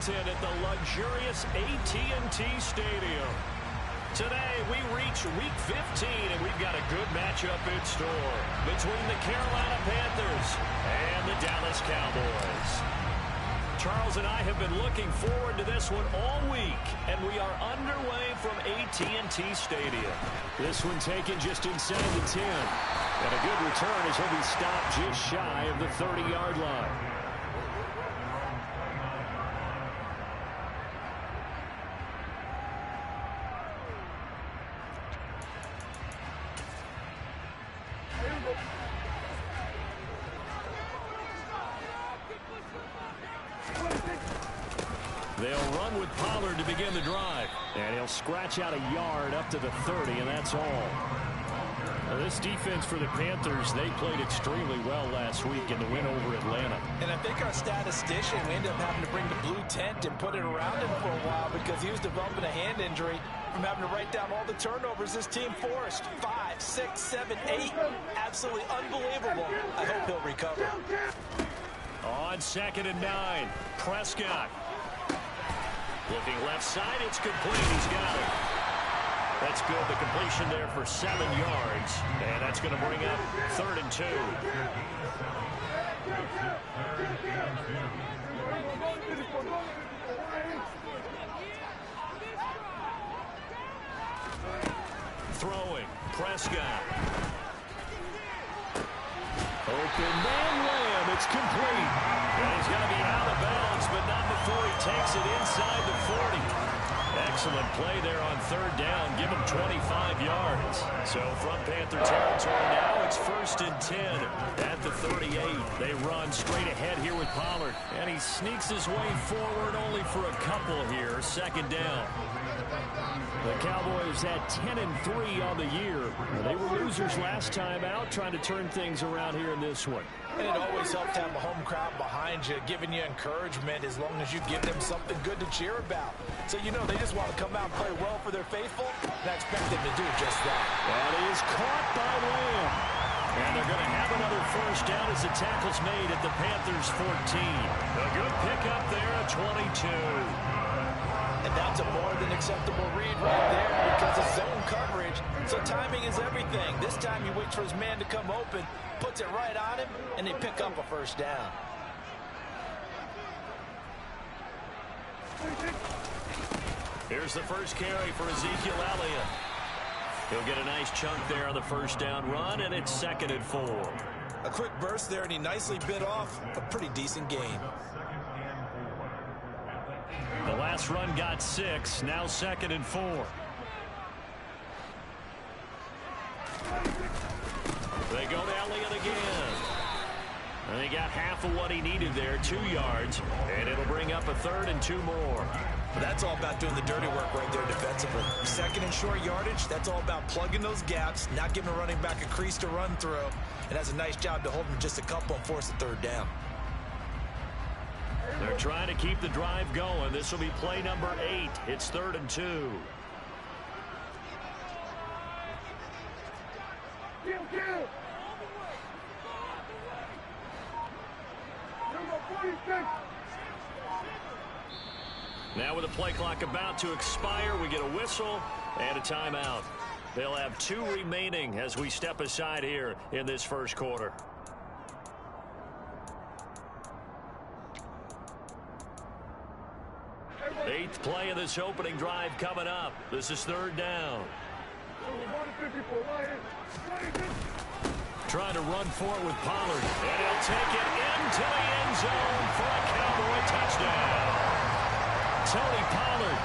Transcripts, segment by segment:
At the luxurious AT&T Stadium. Today we reach week 15 and we've got a good matchup in store between the Carolina Panthers and the Dallas Cowboys. Charles and I have been looking forward to this one all week, and we are underway from AT&T Stadium. This one taken just inside the 10, and a good return as he'll be stopped just shy of the 30-yard line. They'll run with Pollard to begin the drive. And he'll scratch out a yard up to the 30, and that's all. Now, this defense for the Panthers, they played extremely well last week in the win over Atlanta. And I think our statistician, we ended up having to bring the blue tent and put it around him for a while because he was developing a hand injury from having to write down all the turnovers this team forced. 5, 6, 7, 8. Absolutely unbelievable. I hope he'll recover. On 2nd and 9, Prescott. Looking left side, it's complete. He's got it. That's good. The completion there for 7 yards. And that's going to bring up 3rd and 2. Throwing. Prescott. Open man Lamb. It's complete. And he's going to be out of bounds, but not before he takes it inside the 40. Excellent play there on 3rd down. Give him 25 yards. So from Panther territory now, it's 1st and 10 at the 38. They run straight ahead here with Pollard. And he sneaks his way forward only for a couple here. 2nd down. The Cowboys had 10-3 on the year. They were losers last time out, trying to turn things around here in this one. And it always helps to have a home crowd behind you, giving you encouragement as long as you give them something good to cheer about. So, you know, they just want to come out and play well for their faithful, and I expect them to do just that. That is caught by Lamb. And they're going to have another 1st down as the tackle's made at the Panthers' 14. A good pickup there at 22. And that's a more than acceptable read right there because of zone coverage. So timing is everything. This time he waits for his man to come open, puts it right on him, and they pick up a 1st down. Here's the first carry for Ezekiel Elliott. He'll get a nice chunk there on the 1st down run, and it's 2nd and 4. A quick burst there, and he nicely bit off a pretty decent gain. The last run got 6, now 2nd and 4. They go to Elliott again. And he got half of what he needed there, 2 yards, and it'll bring up a 3rd and 2 more. That's all about doing the dirty work right there defensively. 2nd and short yardage, that's all about plugging those gaps, not giving a running back a crease to run through, and that's a nice job to hold him just a couple and force a 3rd down. They're trying to keep the drive going. This will be play number 8. It's 3rd and 2. Now with the play clock about to expire, we get a whistle and a timeout. They'll have 2 remaining as we step aside here in this 1st quarter. Eighth play of this opening drive coming up. This is 3rd down. Trying to run for it with Pollard. And he'll take it into the end zone for a Cowboy touchdown. Tony Pollard,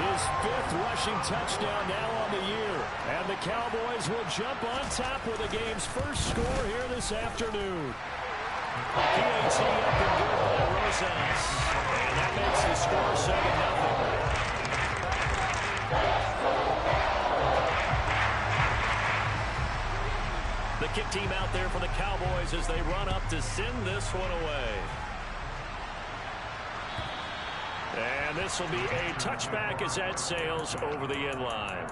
his 5th rushing touchdown now on the year. And the Cowboys will jump on top with the game's first score here this afternoon. PAT up and good by Rosas. And that makes the score 7-0. The kick team out there for the Cowboys as they run up to send this one away. And this will be a touchback as that sails over the end line.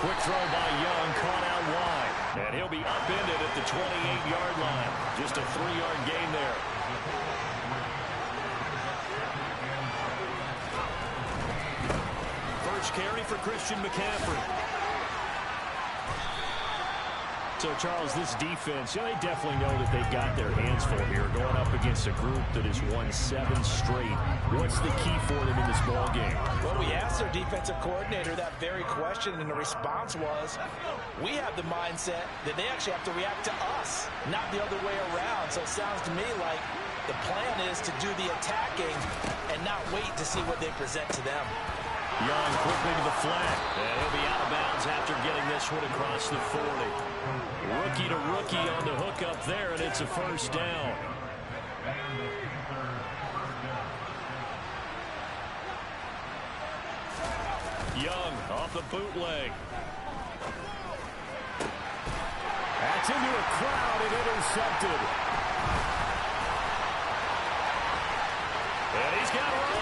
Quick throw by Young, caught out wide. And he'll be upended at the 28-yard line. Just a 3-yard gain there. First carry for Christian McCaffrey. So, Charles, this defense, they definitely know that they've got their hands full here, going up against a group that has won 7 straight. What's the key for them in this ball game? Well, we asked their defensive coordinator that very question, and the response was, we have the mindset that they actually have to react to us, not the other way around. So it sounds to me like the plan is to do the attacking and not wait to see what they present to them. Young quickly to the flat, and he'll be out of bounds after getting this one across the 40. Rookie to rookie on the hook up there, and it's a first down. Young off the bootleg. That's into a crowd and intercepted. And he's got room.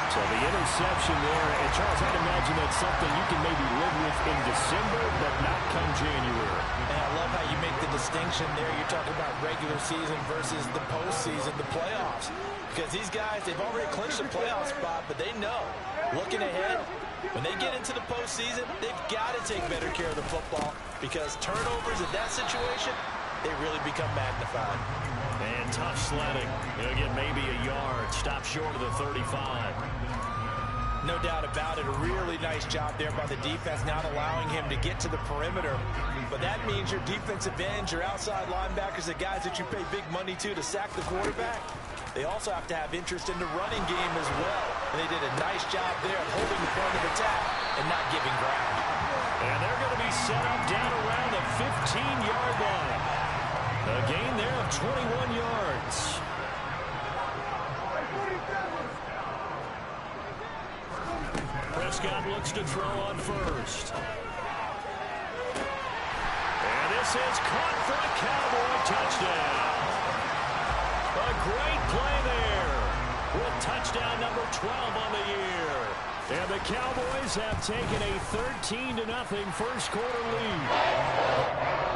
So the interception there, and Charles, I'd imagine that's something you can maybe live with in December, but not come January. And I love how you make the distinction there. You're talking about regular season versus the postseason, the playoffs. Because these guys, they've already clinched a playoff spot, but they know, looking ahead, when they get into the postseason, they've got to take better care of the football, because turnovers in that situation, they really become magnified. And tough sledding. He'll get maybe a yard. Stop short of the 35. No doubt about it. A really nice job there by the defense, not allowing him to get to the perimeter. But that means your defensive ends, your outside linebackers, the guys that you pay big money to sack the quarterback, they also have to have interest in the running game as well. And they did a nice job there of holding the point of attack and not giving ground. And they're going to be set up down around the 15-yard line. A gain there of 21 yards. Prescott looks to throw on first. And this is caught for a Cowboy touchdown. A great play there with touchdown number 12 on the year. And the Cowboys have taken a 13-0 first quarter lead.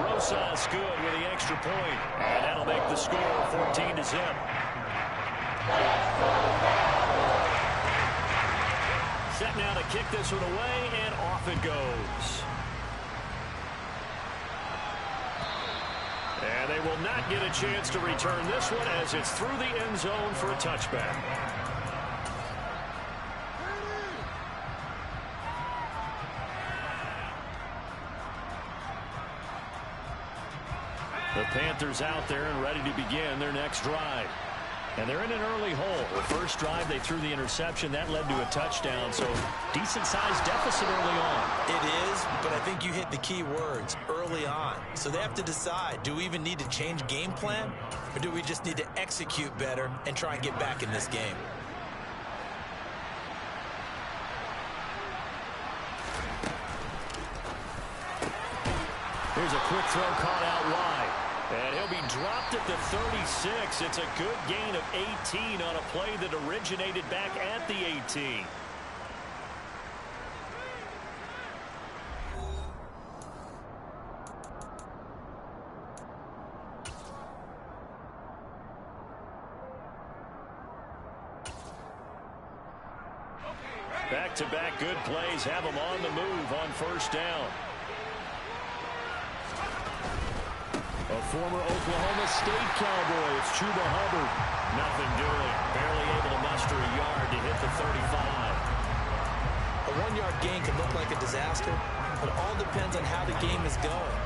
Rosas good with the extra point, and that'll make the score 14-0. Set now to kick this one away, and off it goes. And they will not get a chance to return this one as it's through the end zone for a touchback. The Panthers out there and ready to begin their next drive. And they're in an early hole. The first drive, they threw the interception. That led to a touchdown, so decent-sized deficit early on. It is, but I think you hit the key words, early on. So they have to decide, do we even need to change game plan, or do we just need to execute better and try and get back in this game? Here's a quick throw caught out wide. And he'll be dropped at the 36. It's a good gain of 18 on a play that originated back at the 18. Back-to-back good plays have them on the move on first down. A former Oklahoma State Cowboy, it's Chuba Hubbard. Nothing doing. Barely able to muster a yard to hit the 35. A one-yard gain can look like a disaster, but it all depends on how the game is going.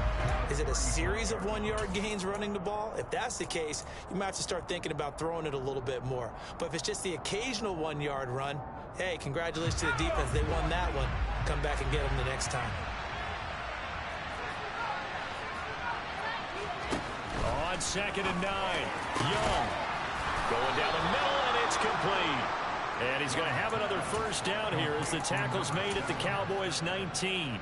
Is it a series of one-yard gains running the ball? If that's the case, you might have to start thinking about throwing it a little bit more. But if it's just the occasional one-yard run, hey, congratulations to the defense. They won that one. Come back and get them the next time. On 2nd and 9, Young going down the middle, and it's complete. And he's going to have another first down here as the tackle's made at the Cowboys' 19.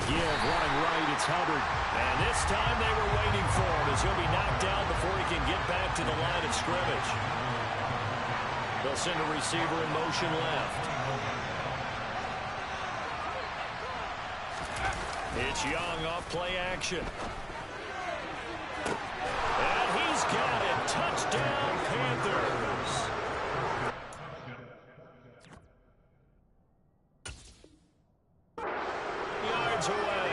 give, running right, it's Hubbard. And this time they were waiting for him as he'll be knocked down before he can get back to the line of scrimmage. They'll send a receiver in motion left. It's Young off play action. And he's got it. Touchdown, Panthers. Yards away.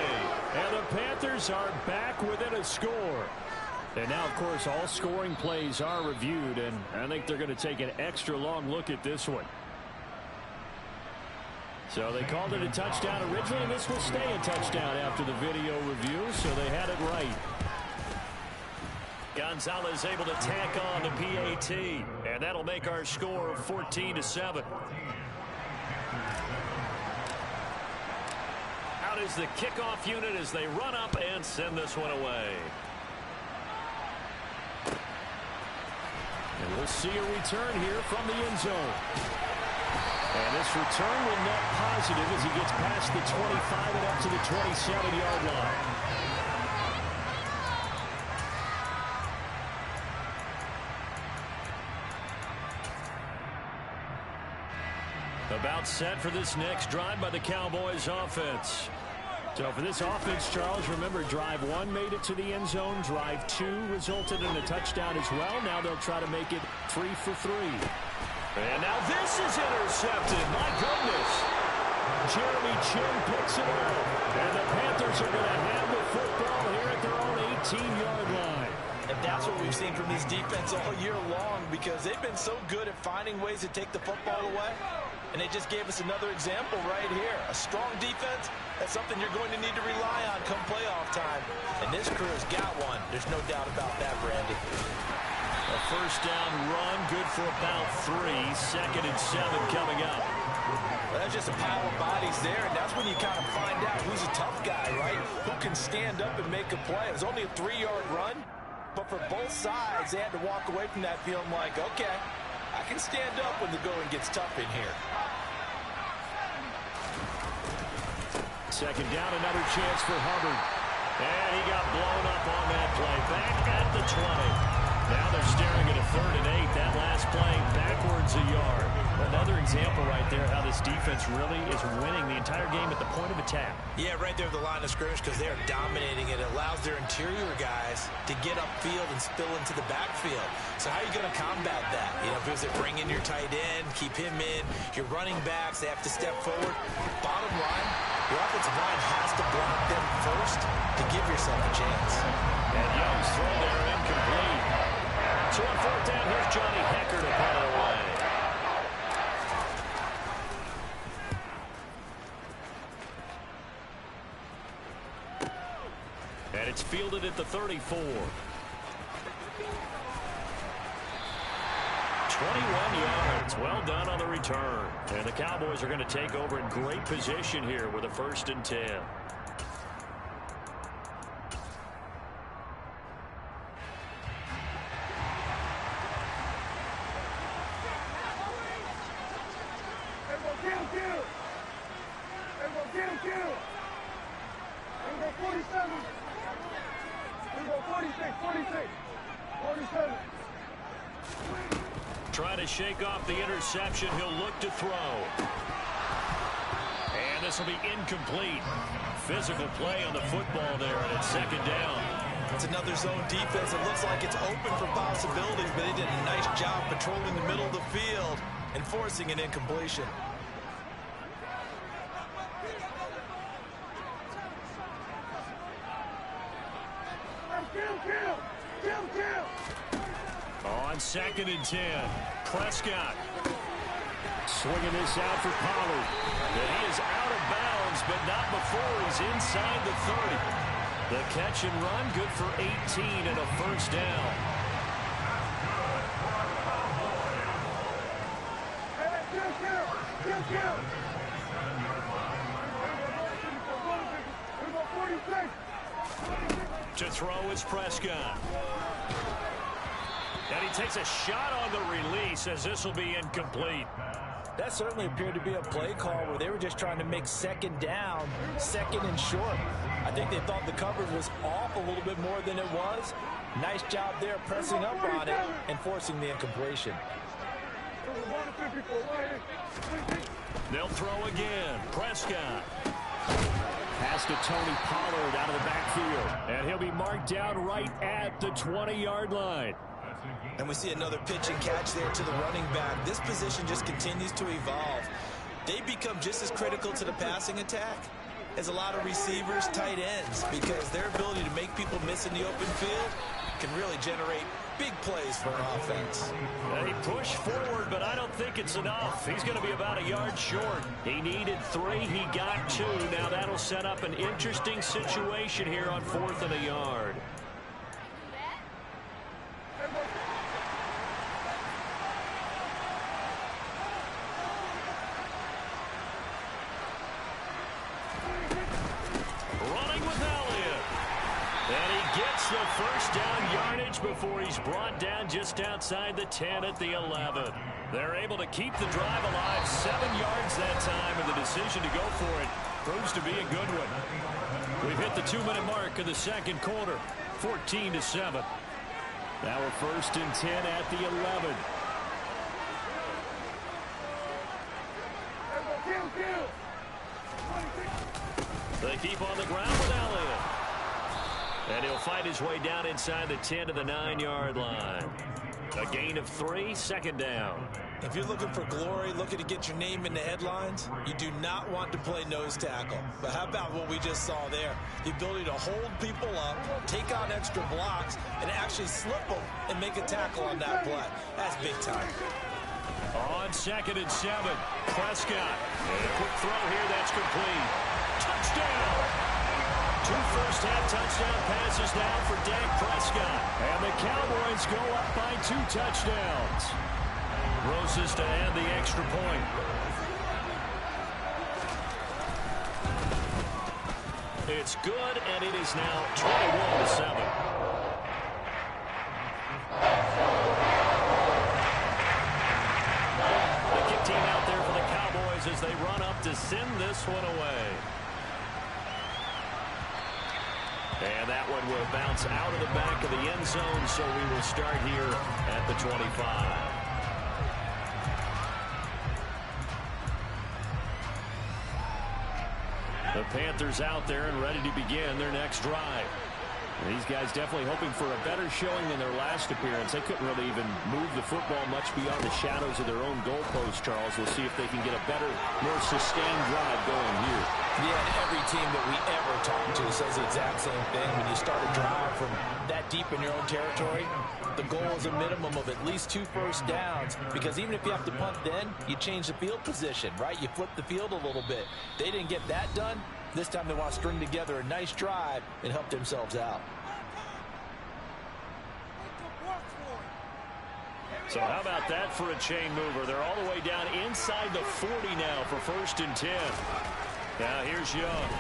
And the Panthers are back within a score. And now, of course, all scoring plays are reviewed, and I think they're going to take an extra long look at this one. So they called it a touchdown originally, and this will stay a touchdown after the video review, so they had it right. Gonzalez able to tack on the PAT, and that'll make our score 14-7. Out is the kickoff unit as they run up and send this one away. And we'll see a return here from the end zone. And this return will net positive as he gets past the 25 and up to the 27-yard line. About set for this next drive by the Cowboys offense. So for this offense, Charles, remember, drive 1 made it to the end zone. Drive 2 resulted in a touchdown as well. Now they'll try to make it 3 for 3. And now this is intercepted. My goodness. Jeremy Chin picks it up. And the Panthers are going to have the football here at their own 18-yard line. And that's what we've seen from this defense all year long, because they've been so good at finding ways to take the football away. And they just gave us another example right here. A strong defense, that's something you're going to need to rely on come playoff time. And this crew has got one. There's no doubt about that, Brandy. A first down run, good for about 3. 2nd and 7 coming up. Well, that's just a pile of bodies there, and that's when you kind of find out who's a tough guy, right? Who can stand up and make a play. It was only a 3-yard run, but for both sides, they had to walk away from that feeling like, okay, I can stand up when the going gets tough in here. 2nd down, another chance for Hubbard. And he got blown up on that play. Back at the 20. Now they're staring at a 3rd and 8. That last play backwards a yard. Another example right there how this defense really is winning the entire game at the point of attack. Yeah, right there at the line of scrimmage, because they're dominating it. It allows their interior guys to get upfield and spill into the backfield. So how are you going to combat that? You know, because they bring in your tight end, keep him in. Your running backs, they have to step forward. Bottom line, your offensive line has to block them first to give yourself a chance. And Young's throw there incomplete. So on 4th down, here's Johnny Hecker to pull it away. And it's fielded at the 34. 21 yards. Well done on the return. And the Cowboys are going to take over in great position here with a 1st and 10. Trying to shake off the interception. He'll look to throw. And this will be incomplete. Physical play on the football there, and it's 2nd down. It's another zone defense. It looks like it's open for possibilities, but they did a nice job patrolling the middle of the field and forcing an incompletion. On 2nd and 10, Prescott swinging this out for Pollard. And he is out of bounds, but not before he's inside the 30. The catch and run, good for 18 and a 1st down. To throw is Prescott. And he takes a shot on the release as this will be incomplete. That certainly appeared to be a play call where they were just trying to make second down, second and short. I think they thought the coverage was off a little bit more than it was. Nice job there pressing up on it and forcing the incompletion. They'll throw again. Prescott. Pass to Tony Pollard out of the backfield. And he'll be marked down right at the 20-yard line. And we see another pitch and catch there to the running back. This position just continues to evolve. They become just as critical to the passing attack as a lot of receivers, tight ends, because their ability to make people miss in the open field can really generate big plays for an offense. He pushed forward, but I don't think it's enough. He's going to be about a yard short. He needed 3. He got 2. Now that'll set up an interesting situation here on 4th and a yard. The first down yardage before he's brought down just outside the 10 at the 11. They're able to keep the drive alive, 7 yards that time, and the decision to go for it proves to be a good one. We've hit the 2-minute mark of the second quarter, 14-7. Now we're 1st and 10 at the 11. They keep on the ground with Elliott. And he'll fight his way down inside the 10 to the 9-yard line. A gain of 3, 2nd down. If you're looking for glory, looking to get your name in the headlines, you do not want to play nose tackle. But how about what we just saw there? The ability to hold people up, take on extra blocks, and actually slip them and make a tackle on that play. That's big time. On 2nd and 7, Prescott. And a quick throw here that's complete. Touchdown! 2 first-half touchdown passes now for Dak Prescott. And the Cowboys go up by 2 touchdowns. Roses to add the extra point. It's good, and it is now 21-7. The kick team out there for the Cowboys as they run up to send this one away. And that one will bounce out of the back of the end zone, so we will start here at the 25. The Panthers out there and ready to begin their next drive. And these guys definitely hoping for a better showing than their last appearance. They couldn't really even move the football much beyond the shadows of their own goalpost, Charles. We'll see if they can get a better, more sustained drive going here. Yeah, and every team that we ever talk to says the exact same thing. When you start a drive from that deep in your own territory, the goal is a minimum of at least 2 first downs, because even if you have to punt then, you change the field position, right? You flip the field a little bit. They didn't get that done. This time they want to string together a nice drive and help themselves out. So how about that for a chain mover? They're all the way down inside the 40 now for 1st and 10. Now here's Young.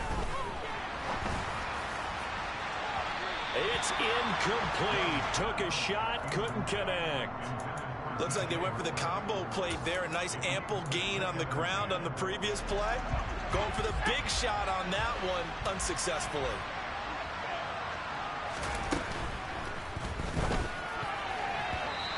It's incomplete. Took a shot, couldn't connect. Looks like they went for the combo play there. A nice ample gain on the ground on the previous play. Going for the big shot on that one unsuccessfully.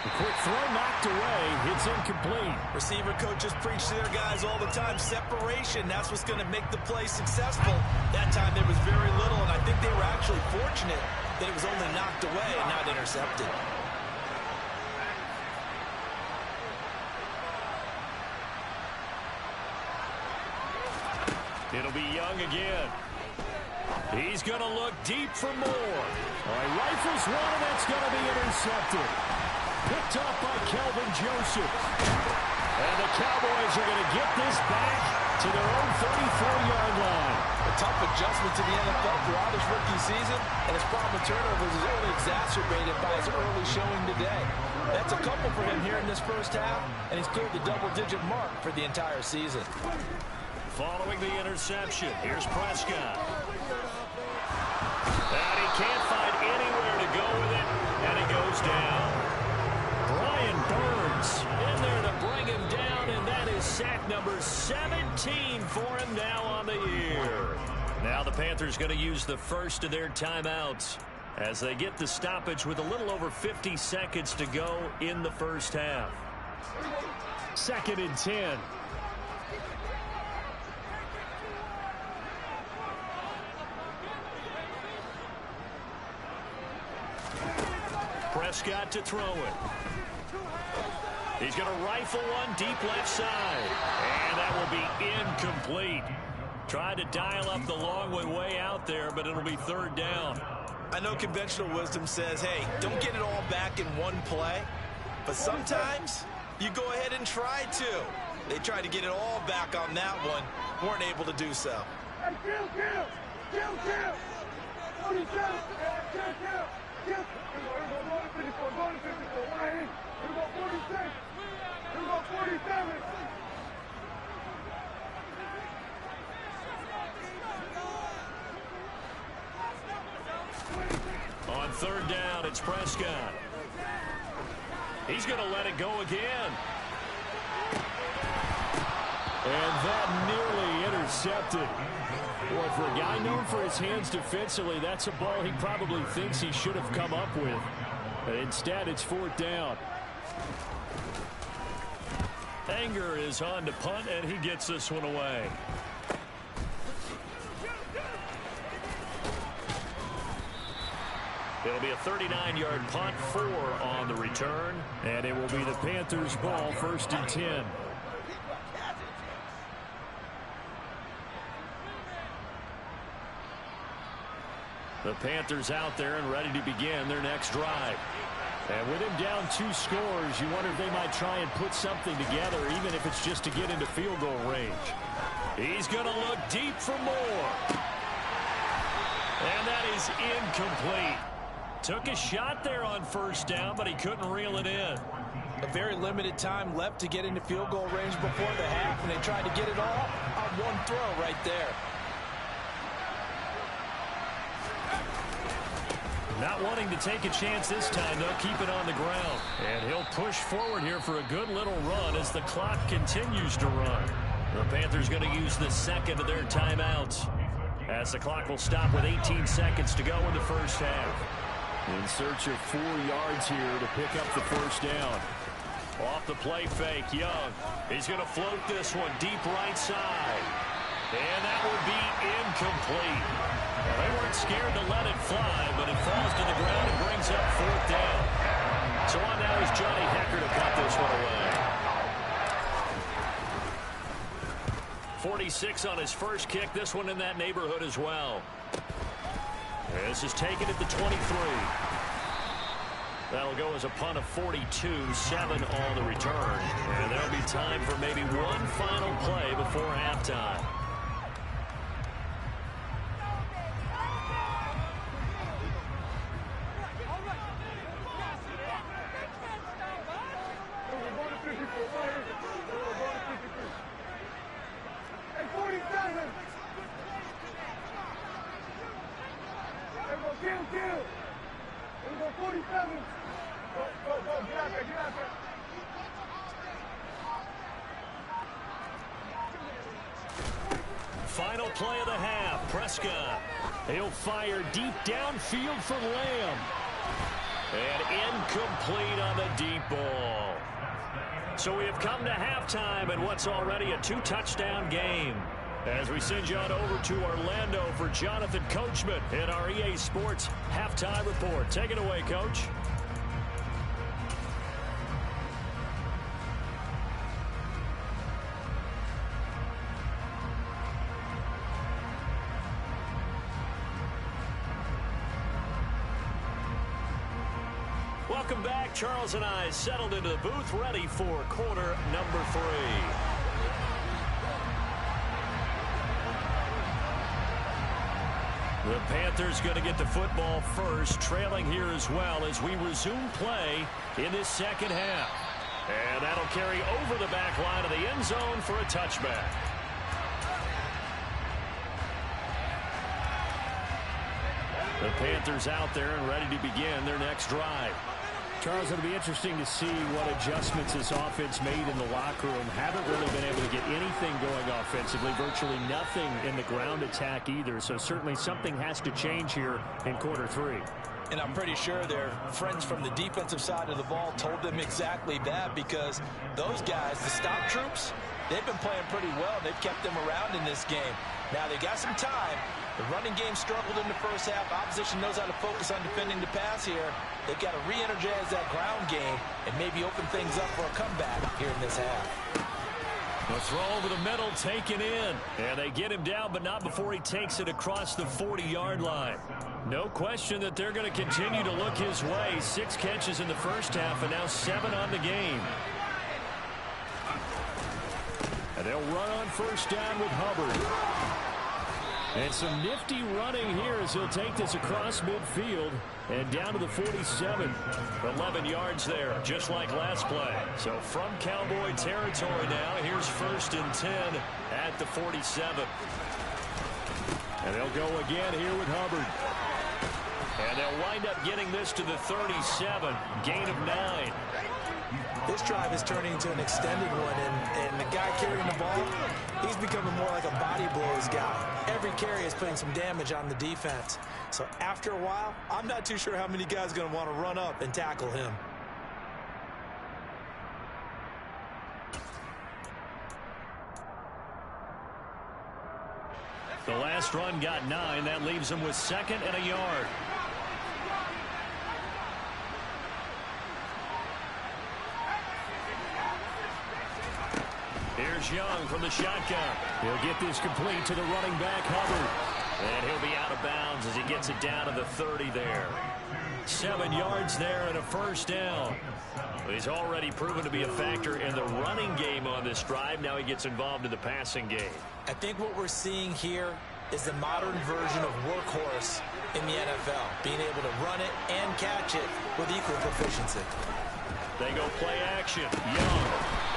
A quick throw knocked away. It's incomplete. Receiver coaches preach to their guys all the time. Separation, that's what's going to make the play successful. That time there was very little, and I think they were actually fortunate that it was only knocked away and not intercepted. It'll be Young again. He's going to look deep for more. All right, rifles one, and that's going to be intercepted. Picked off by Kelvin Joseph. And the Cowboys are going to get this back to their own 34-yard line. A tough adjustment to the NFL throughout his rookie season, and his problem with turnovers is only exacerbated by his early showing today. That's a couple for him here in this first half, and he's cleared the double-digit mark for the entire season. Following the interception, here's Prescott. And he can't find anywhere to go with it, and it goes down. Brian Burns in there to bring him down, and that is sack number 17 for him now on the year. Now the Panthers going to use the first of their timeouts as they get the stoppage with a little over 50 seconds to go in the first half. 2nd and 10. Prescott to throw it. He's going to rifle one deep left side. And that will be incomplete. Tried to dial up the long way out there, but it'll be 3rd down. I know conventional wisdom says, hey, don't get it all back in one play. But sometimes you go ahead and try to. They tried to get it all back on that one. Weren't able to do so. Hey, kill. 47. Kill. On 3rd down, it's Prescott. He's going to let it go again. And that nearly intercepted. Boy, for a guy known for his hands defensively, that's a ball he probably thinks he should have come up with. But instead, it's 4th down. Anger is on to punt, and he gets this one away. It'll be a 39-yard punt, 4 on the return, and it will be the Panthers' ball, 1st and 10. The Panthers out there and ready to begin their next drive. And with him down 2 scores, you wonder if they might try and put something together, even if it's just to get into field goal range. He's going to look deep for more. And that is incomplete. Took a shot there on 1st down, but he couldn't reel it in. A very limited time left to get into field goal range before the half, and they tried to get it all on one throw right there. Not wanting to take a chance this time, they'll keep it on the ground. And he'll push forward here for a good little run as the clock continues to run. The Panthers going to use the 2nd of their timeouts, as the clock will stop with 18 seconds to go in the first half. In search of 4 yards here to pick up the 1st down. Off the play fake, Young. He's going to float this one deep right side. And that would be incomplete. Well, they weren't scared to let it fly, but it falls to the ground and brings up 4th down. So on now is Johnny Hecker to cut this one away. 46 on his first kick. This one in that neighborhood as well. This is taken at the 23. That'll go as a punt of 42, 7 on the return. And there'll be time for maybe one final play before halftime. Final play of the half. Prescott. He'll fire deep downfield for Lamb. And incomplete on the deep ball. So we have come to halftime in what's already a 2-touchdown game. As we send you on over to Orlando for Jonathan Coachman in our EA Sports Halftime Report. Take it away, Coach. Welcome back. Charles and I settled into the booth, ready for quarter number 3. The Panthers going to get the football first, trailing here as well as we resume play in this second half. And that'll carry over the back line of the end zone for a touchback. The Panthers out there and ready to begin their next drive. Charles, it'll be interesting to see what adjustments this offense made in the locker room. Haven't really been able to get anything going offensively, virtually nothing in the ground attack either. So certainly something has to change here in quarter 3. And I'm pretty sure their friends from the defensive side of the ball told them exactly that, because those guys, the stop troops, they've been playing pretty well. They've kept them around in this game. Now they got some time. The running game struggled in the first half. Opposition knows how to focus on defending the pass here. They've got to re-energize that ground game and maybe open things up for a comeback here in this half. The throw over the middle taken in. And they get him down, but not before he takes it across the 40-yard line. No question that they're going to continue to look his way. 6 catches in the first half and now 7 on the game. And they'll run on first down with Hubbard. And some nifty running here as he'll take this across midfield and down to the 47. 11 yards there, just like last play. So from Cowboy territory now, here's 1st and 10 at the 47. And they'll go again here with Hubbard. And they'll wind up getting this to the 37, gain of 9. This drive is turning into an extended one, and the guy carrying the ball, he's becoming more like a body blows guy. Every carry is putting some damage on the defense. So after a while, I'm not too sure how many guys are going to want to run up and tackle him. The last run got 9. That leaves him with 2nd and a yard. Here's Young from the shotgun. He'll get this complete to the running back, Hubbard. And he'll be out of bounds as he gets it down to the 30 there. 7 yards there and a first down. He's already proven to be a factor in the running game on this drive. Now he gets involved in the passing game. I think what we're seeing here is the modern version of workhorse in the NFL, being able to run it and catch it with equal proficiency. They go play action. Young.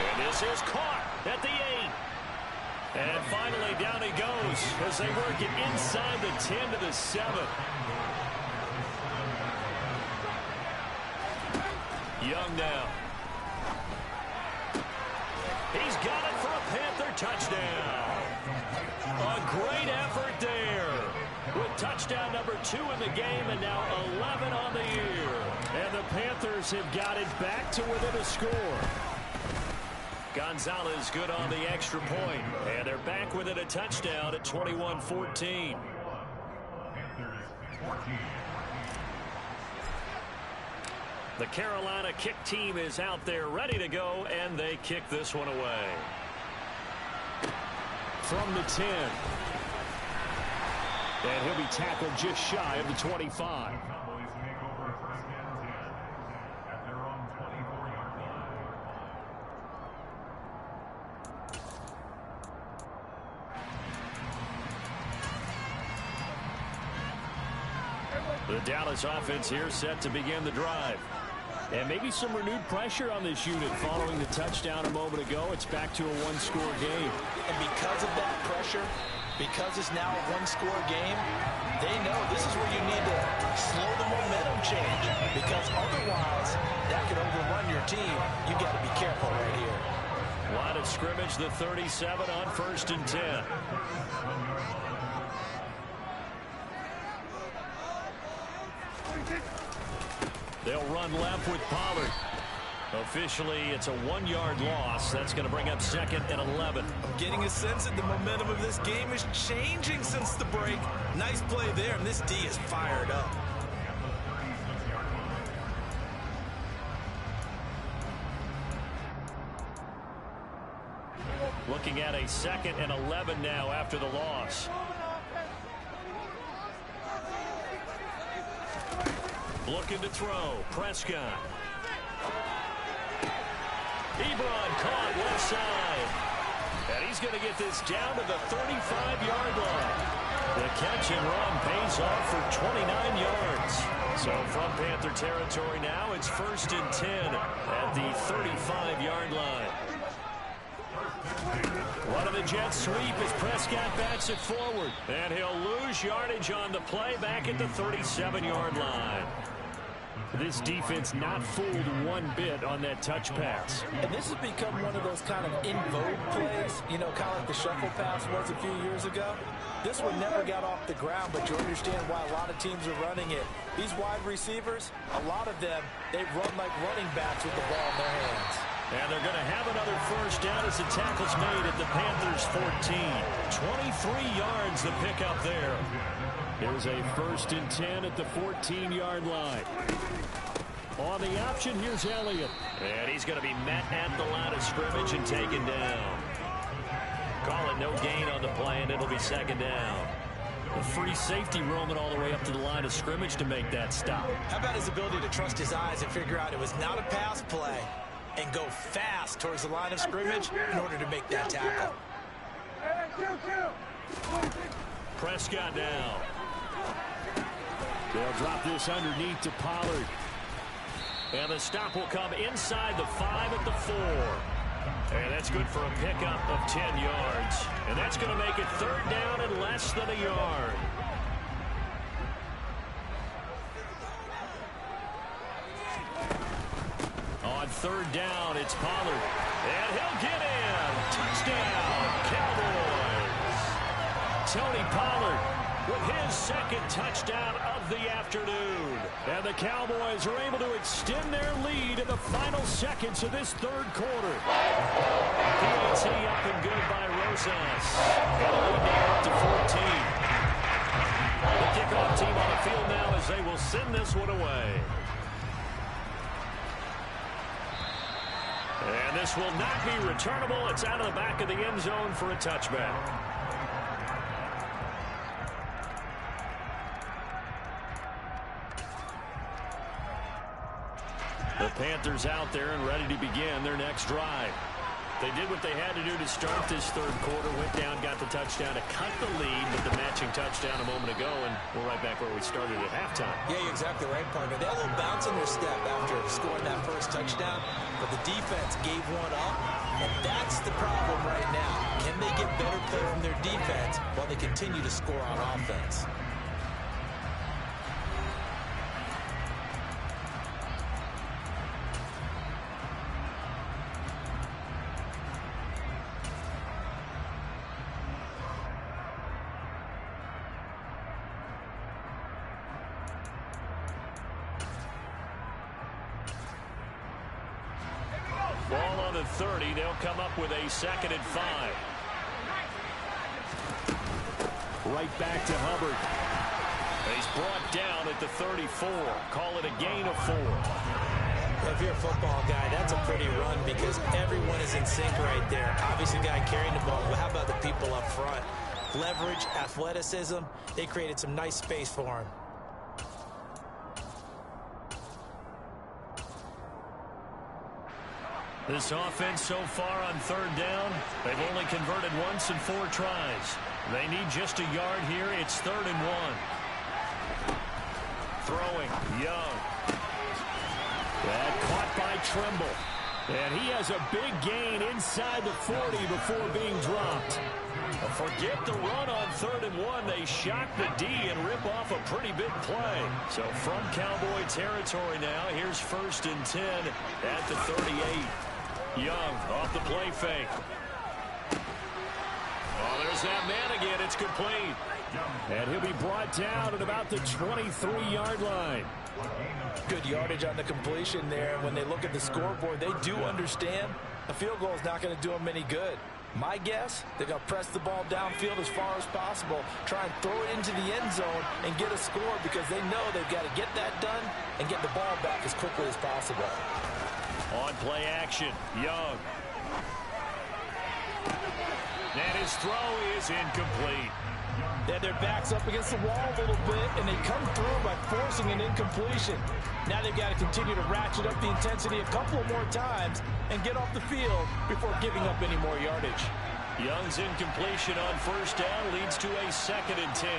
And this is caught at the 8. And finally down he goes as they work it inside the 10 to the 7. Young now. He's got it for a Panther touchdown. A great effort there. With touchdown number 2 in the game and now 11 on the year. And the Panthers have got it back to within a score. Gonzalez good on the extra point. And they're back within a touchdown at 21-14. The Carolina kick team is out there ready to go, and they kick this one away. From the 10. And he'll be tackled just shy of the 25. The Dallas offense here set to begin the drive. And maybe some renewed pressure on this unit following the touchdown a moment ago. It's back to a one-score game. And because of that pressure, because it's now a one-score game, they know this is where you need to slow the momentum change. Because otherwise, that could overrun your team. You got to be careful right here. Line of scrimmage, the 37 on 1st and 10. They'll run left with Pollard. Officially, it's a 1-yard loss. That's going to bring up 2nd and 11. I'm getting a sense that the momentum of this game is changing since the break. Nice play there, and this D is fired up. Looking at a 2nd and 11 now after the loss. Looking to throw. Prescott. Ebron caught left side. And he's going to get this down to the 35-yard line. The catch and run pays off for 29 yards. So from Panther territory now, it's 1st and 10 at the 35-yard line. One of the Jets sweep as Prescott backs it forward. And he'll lose yardage on the play back at the 37-yard line. This defense not fooled one bit on that touch pass. And this has become one of those kind of in vogue plays, you know, kind of like the shuffle pass was a few years ago. This one never got off the ground, but you understand why a lot of teams are running it. These wide receivers, a lot of them, they run like running backs with the ball in their hands. And they're going to have another first down as the tackle's made at the Panthers' 14. 23 yards the pickup there. Here's a 1st and 10 at the 14-yard line. On the option, here's Elliott. And he's going to be met at the line of scrimmage and taken down. Call it no gain on the play, and it'll be 2nd down. A free safety roaming all the way up to the line of scrimmage to make that stop. How about his ability to trust his eyes and figure out it was not a pass play and go fast towards the line of scrimmage in order to make that tackle. Prescott now. They'll drop this underneath to Pollard. And the stop will come inside the 5 at the 4. And that's good for a pickup of 10 yards. And that's going to make it 3rd down and less than a yard. On 3rd down, it's Pollard. And he'll get in. Touchdown, Cowboys. Tony Pollard with his 2nd touchdown of the afternoon. And the Cowboys are able to extend their lead in the final seconds of this 3rd quarter. PAT up and good by Rosas. And the lead now up to 14. The kickoff team on the field now as they will send this one away. And this will not be returnable. It's out of the back of the end zone for a touchback. The Panthers out there and ready to begin their next drive. They did what they had to do to start this 3rd quarter. Went down, got the touchdown to cut the lead with the matching touchdown a moment ago, and we're right back where we started at halftime. Yeah, you're exactly right, partner. They had a little bounce in their step after scoring that first touchdown, but the defense gave one up, and that's the problem right now. Can they get better play from their defense while they continue to score on offense? Ball on the 30. They'll come up with a 2nd and 5. Right back to Hubbard. He's brought down at the 34. Call it a gain of 4. If you're a football guy, that's a pretty run because everyone is in sync right there. Obviously, the guy carrying the ball, but how about the people up front? Leverage, athleticism, they created some nice space for him. This offense so far on 3rd down, they've only converted once in 4 tries. They need just a yard here. It's 3rd and 1. Throwing, Young. That caught by Trimble. And he has a big gain inside the 40 before being dropped. Forget the run on 3rd and 1. They shock the D and rip off a pretty big play. So from Cowboy territory now, here's 1st and 10 at the 38. Young off the play fake. Oh, there's that man again. It's complete. And he'll be brought down at about the 23-yard line. Good yardage on the completion there. When they look at the scoreboard, they do understand a field goal is not going to do them any good. My guess, they're going to press the ball downfield as far as possible, try and throw it into the end zone and get a score because they know they've got to get that done and get the ball back as quickly as possible. On play action, Young. And his throw is incomplete. They had their backs up against the wall a little bit, and they come through by forcing an incompletion. Now they've got to continue to ratchet up the intensity a couple of more times and get off the field before giving up any more yardage. Young's incompletion on 1st down leads to a 2nd and 10.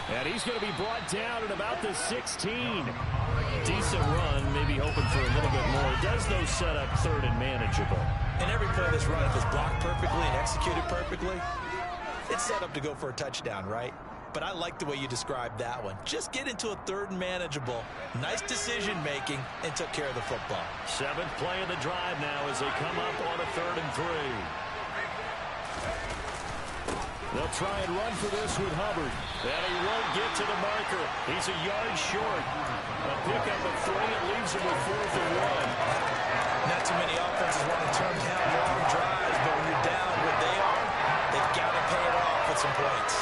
And he's going to be brought down at about the 16. Decent run, maybe hoping for a little bit more. It does, though, set up 3rd and manageable. And every play of this run, if it's blocked perfectly and executed perfectly, it's set up to go for a touchdown, right? but I like the way you described that one. Just get into a third and manageable. Nice decision-making, and took care of the football. 7th play of the drive now as they come up on a 3rd and 3. They'll try and run for this with Hubbard. And he won't get to the marker. He's a yard short. A pickup of 3 and leaves him with 4th and 1. Not too many offenses want to turn down long drives, but when you're down where they are, they've got to pay it off with some points.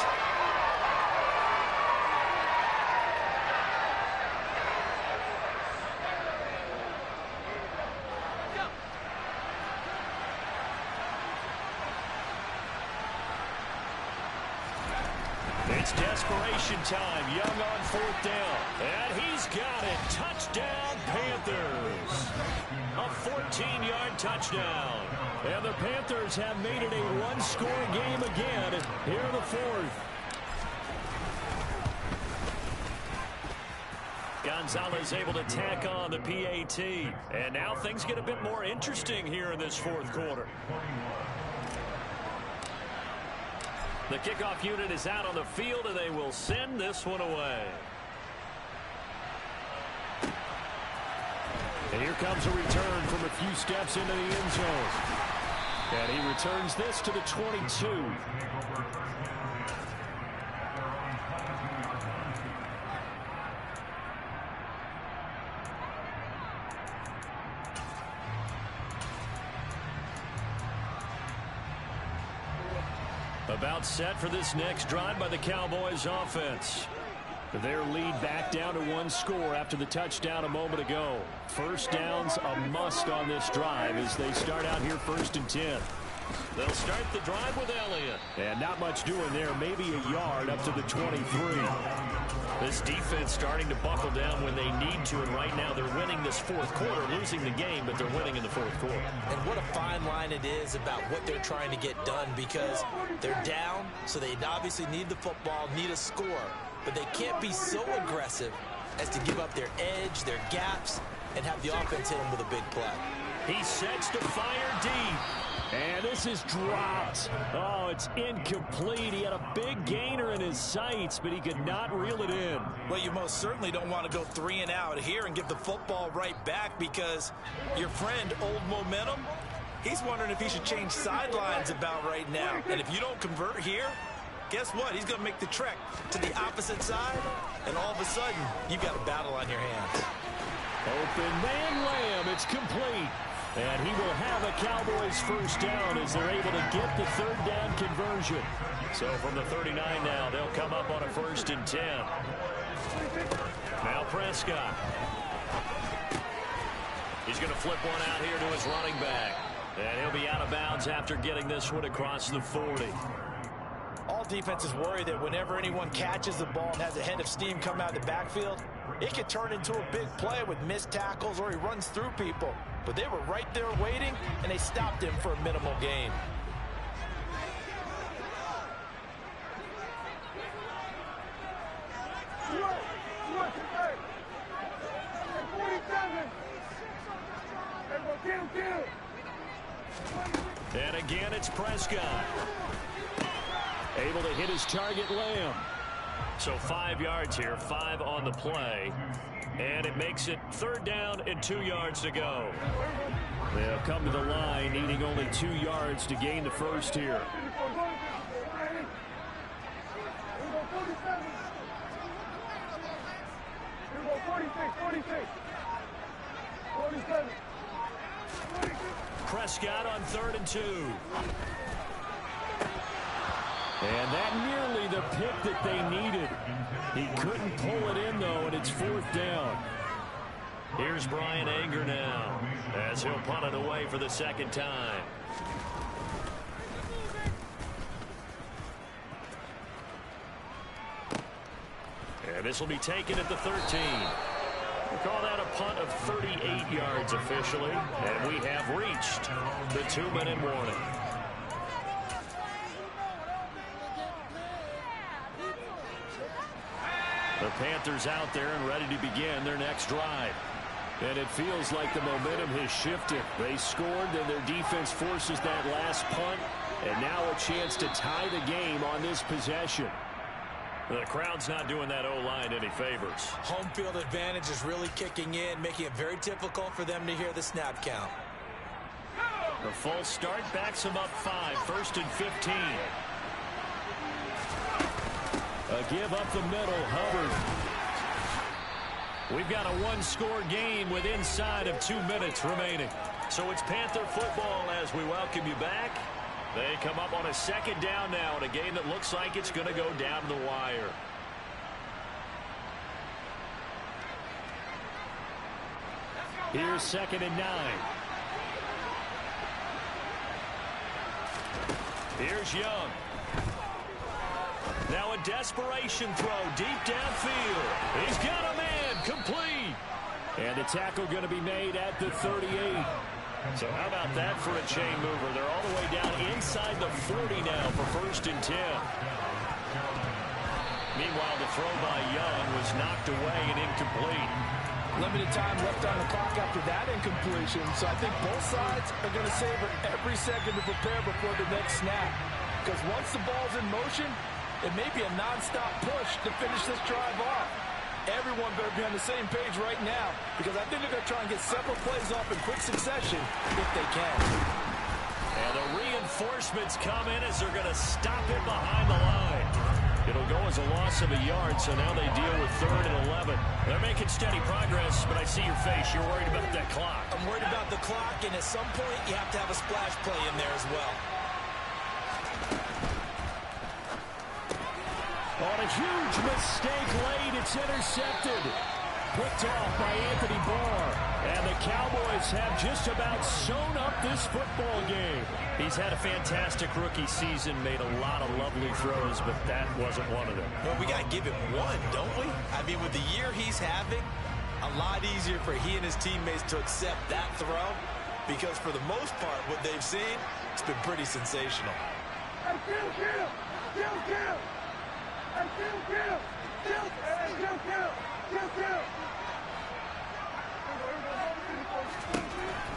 It's desperation time. Young on 4th down. And he's got it. Touchdown, Panthers. A 14-yard touchdown. And the Panthers have made it a one-score game again here in the 4th. Gonzalez able to tack on the PAT. And now things get a bit more interesting here in this 4th quarter. The kickoff unit is out on the field, and they will send this one away. And here comes a return from a few steps into the end zone. And he returns this to the 22. About set for this next drive by the Cowboys offense. Their lead back down to 1 score after the touchdown a moment ago. First down's a must on this drive as they start out here 1st and 10. They'll start the drive with Elliott. And not much doing there. Maybe a yard up to the 23. This defense starting to buckle down when they need to, and right now they're winning this 4th quarter, losing the game, but they're winning in the 4th quarter. And what a fine line it is about what they're trying to get done, because they're down, so they obviously need the football, need a score, but they can't be so aggressive as to give up their edge, their gaps, and have the offense hit them with a big play. He sets to fire deep. And this is dropped. Oh, it's incomplete. He had a big gainer in his sights, but he could not reel it in. Well, you most certainly don't want to go 3 and out here and give the football right back, because your friend, Old Momentum, he's wondering if he should change sidelines about right now. And if you don't convert here, guess what? He's going to make the trek to the opposite side, and all of a sudden, you've got a battle on your hands. Open man Lamb. It's complete. And he will have a Cowboys first down as they're able to get the 3rd down conversion. So from the 39 now, they'll come up on a 1st and 10. Now Prescott. He's going to flip one out here to his running back. And he'll be out of bounds after getting this one across the 40. All defenses worry that whenever anyone catches the ball and has a head of steam come out of the backfield, it could turn into a big play with missed tackles or he runs through people. But they were right there waiting, and they stopped him for a minimal gain. And again, it's Prescott. Able to hit his target, Lamb. So 5 yards here, 5 on the play. And it makes it 3rd down and 2 yards to go. They'll come to the line, needing only 2 yards to gain the first here. Prescott on 3rd and 2. And that nearly the pick that they needed. He couldn't pull it in, though, and it's 4th down. Here's Brian Anger now as he'll punt it away for the 2nd time. And this will be taken at the 13. We'll call that a punt of 38 yards officially. And we have reached the 2-minute warning. The Panthers out there and ready to begin their next drive. And it feels like the momentum has shifted. They scored, and their defense forces that last punt. And now a chance to tie the game on this possession. The crowd's not doing that O-line any favors. Home field advantage is really kicking in, making it very difficult for them to hear the snap count. The full start backs him up 5, 1st and 15. A give up the middle, Hubbard. We've got a one-score game with inside of 2 minutes remaining. So it's Panther football as we welcome you back. They come up on a 2nd down now in a game that looks like it's going to go down to the wire. Here's 2nd and 9. Here's Young. Now a desperation throw deep downfield. He's got a man complete. And the tackle going to be made at the 38. So how about that for a chain mover? They're all the way down inside the 40 now for 1st and 10. Meanwhile, the throw by Young was knocked away and incomplete. Limited time left on the clock after that incompletion, so I think both sides are going to savor every second to prepare before the next snap. Because once the ball's in motion, it may be a non-stop push to finish this drive off. Everyone better be on the same page right now, because I think they're going to try and get several plays off in quick succession if they can. And the reinforcements come in as they're going to stop it behind the line. It'll go as a loss of a yard, so now they deal with 3rd and 11. They're making steady progress, but I see your face. You're worried about that clock. I'm worried about the clock, and at some point, you have to have a splash play in there as well. On a huge mistake late, it's intercepted. Picked off by Anthony Barr. And the Cowboys have just about sewn up this football game. He's had a fantastic rookie season, made a lot of lovely throws, but that wasn't one of them. Well, we got to give him one, don't we? I mean, with the year he's having, a lot easier for he and his teammates to accept that throw, because for the most part, what they've seen, it's been pretty sensational.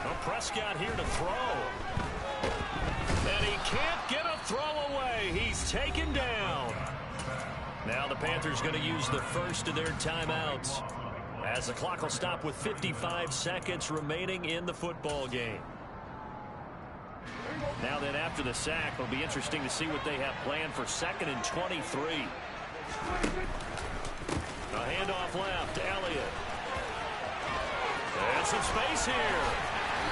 Well, Prescott here to throw. And he can't get a throw away. He's taken down. Now the Panthers going to use the first of their timeouts, as the clock will stop with 55 seconds remaining in the football game. Now then, after the sack, it'll be interesting to see what they have planned for 2nd and 23. A handoff left, Elliott. And some space here.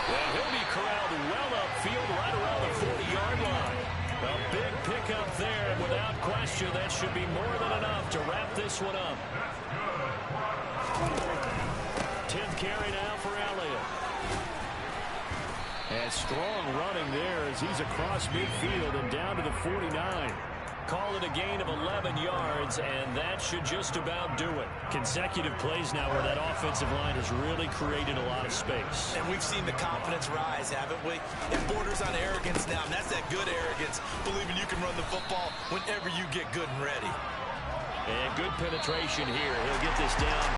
And he'll be corralled well upfield right around the 40-yard line. A big pickup there, and without question, that should be more than enough to wrap this one up. 10th carry now for Elliott. And strong running there as he's across midfield and down to the 49. Call it a gain of 11 yards, and that should just about do it. Consecutive plays now where that offensive line has really created a lot of space. And we've seen the confidence rise, haven't we? It borders on arrogance now, and that's that good arrogance, believing you can run the football whenever you get good and ready. And good penetration here. He'll get this down.